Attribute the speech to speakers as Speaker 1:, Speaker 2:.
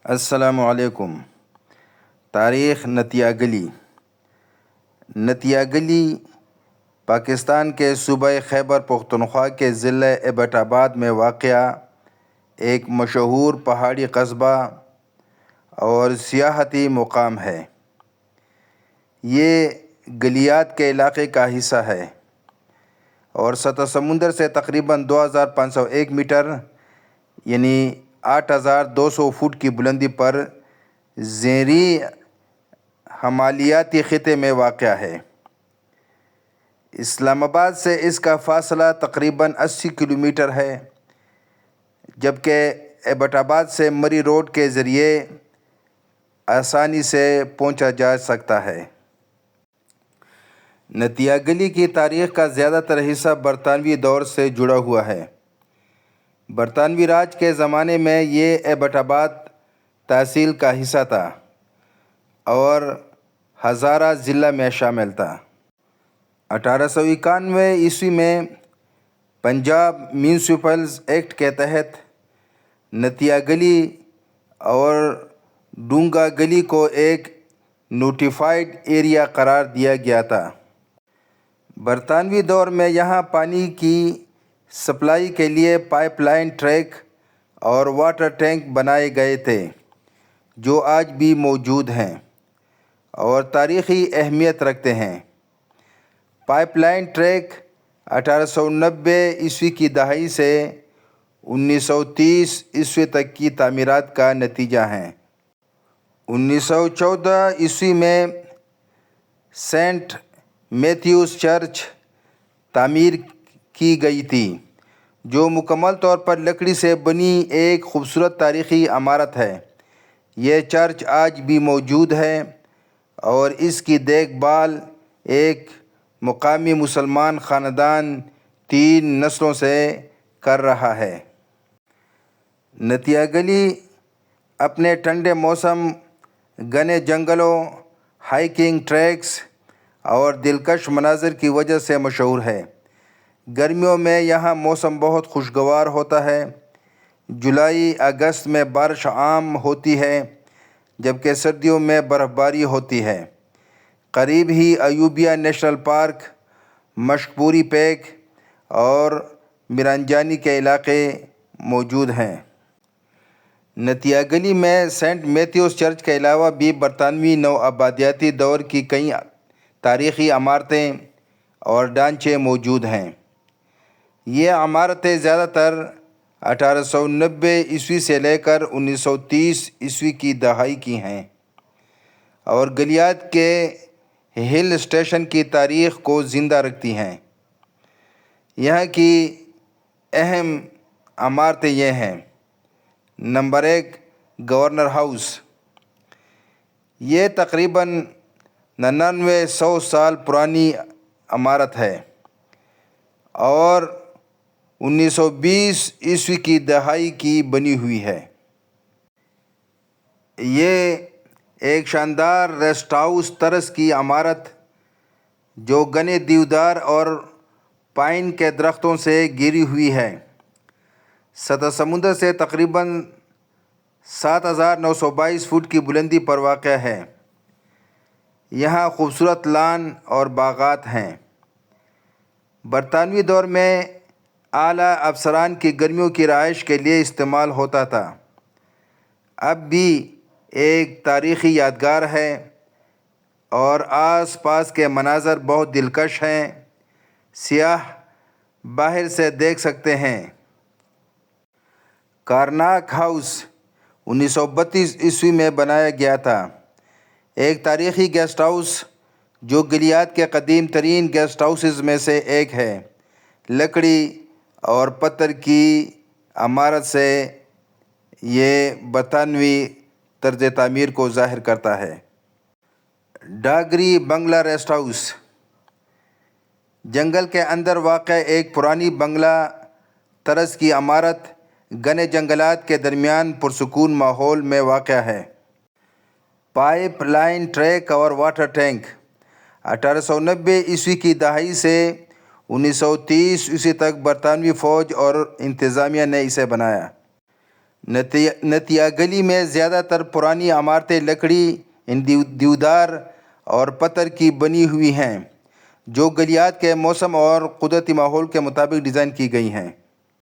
Speaker 1: السلام علیکم۔ تاریخ نتیا گلی۔ نتیا گلی پاکستان کے صوبہ خیبر پختونخوا کے ضلع ایبٹ آباد میں واقع ایک مشہور پہاڑی قصبہ اور سیاحتی مقام ہے۔ یہ گلیات کے علاقے کا حصہ ہے اور سطح سمندر سے تقریباً 2501 میٹر یعنی 8200 فٹ کی بلندی پر زیریں ہمالیاتی خطے میں واقع ہے۔ اسلام آباد سے اس کا فاصلہ تقریباً 80 کلومیٹر ہے، جبکہ ایبٹ آباد سے مری روڈ کے ذریعے آسانی سے پہنچا جا سکتا ہے۔ نتیا گلی کی تاریخ کا زیادہ تر حصہ برطانوی دور سے جڑا ہوا ہے۔ برطانوی راج کے زمانے میں یہ ایبٹ آباد تحصیل کا حصہ تھا اور ہزارہ ضلع میں شامل تھا۔ 1891 عیسوی میں پنجاب میونسپلز ایکٹ کے تحت نتیا گلی اور ڈونگا گلی کو ایک نوٹیفائڈ ایریا قرار دیا گیا تھا۔ برطانوی دور میں یہاں پانی کی سپلائی کے لیے پائپ لائن ٹریک اور واٹر ٹینک بنائے گئے تھے جو آج بھی موجود ہیں اور تاریخی اہمیت رکھتے ہیں۔ پائپ لائن ٹریک 1890 عیسوی کی دہائی سے 1930 عیسوی تک کی تعمیرات کا نتیجہ ہیں۔ 1914 عیسوی میں سینٹ میتھیوز چرچ تعمیر کی گئی تھی، جو مکمل طور پر لکڑی سے بنی ایک خوبصورت تاریخی عمارت ہے۔ یہ چرچ آج بھی موجود ہے اور اس کی دیکھ بھال ایک مقامی مسلمان خاندان 3 نسلوں سے کر رہا ہے۔ نتیا گلی اپنے ٹھنڈے موسم، گھنے جنگلوں، ہائیکنگ ٹریکس اور دلکش مناظر کی وجہ سے مشہور ہے۔ گرمیوں میں یہاں موسم بہت خوشگوار ہوتا ہے۔ جولائی اگست میں بارش عام ہوتی ہے، جبکہ سردیوں میں برف باری ہوتی ہے۔ قریب ہی ایوبیہ نیشنل پارک، مشک پوری پیک اور مرانجانی کے علاقے موجود ہیں۔ نتیا گلی میں سینٹ میتھیوز چرچ کے علاوہ بھی برطانوی نوآبادیاتی دور کی کئی تاریخی عمارتیں اور ڈھانچے موجود ہیں۔ یہ عمارتیں زیادہ تر 1890 عیسوی سے لے کر 1930 عیسوی کی دہائی کی ہیں اور گلیات کے ہل اسٹیشن کی تاریخ کو زندہ رکھتی ہیں۔ یہاں کی اہم عمارتیں یہ ہیں: نمبر 1، گورنر ہاؤس۔ یہ تقریباً 9900 سال پرانی عمارت ہے اور 1920 عیسوی کی دہائی کی بنی ہوئی ہے۔ یہ ایک شاندار ریسٹ ہاؤس طرز کی عمارت جو گھنے دیودار اور پائن کے درختوں سے گھری ہوئی ہے، سطح سمندر سے تقریباً 7922 فٹ کی بلندی پر واقع ہے۔ یہاں خوبصورت لان اور باغات ہیں۔ برطانوی دور میں اعلیٰ افسران کی گرمیوں کی رہائش کے لیے استعمال ہوتا تھا۔ اب بھی ایک تاریخی یادگار ہے اور آس پاس کے مناظر بہت دلکش ہیں۔ سیاح باہر سے دیکھ سکتے ہیں۔ کارناک ہاؤس 1932 عیسوی میں بنایا گیا تھا، ایک تاریخی گیسٹ ہاؤس جو گلیات کے قدیم ترین گیسٹ ہاؤسز میں سے ایک ہے۔ لکڑی اور پتھر کی عمارت سے یہ برطانوی طرز تعمیر کو ظاہر کرتا ہے۔ ڈاگری بنگلہ ریسٹ ہاؤس جنگل کے اندر واقع ایک پرانی بنگلہ طرز کی عمارت گھنے جنگلات کے درمیان پرسکون ماحول میں واقع ہے۔ پائپ لائن ٹریک اور واٹر ٹینک 1890 عیسوی کی دہائی سے 1930 عیسوی تک برطانوی فوج اور انتظامیہ نے اسے بنایا۔ نتیا گلی میں زیادہ تر پرانی عمارتیں لکڑی، دیودار اور پتھر کی بنی ہوئی ہیں جو گلیات کے موسم اور قدرتی ماحول کے مطابق ڈیزائن کی گئی ہیں۔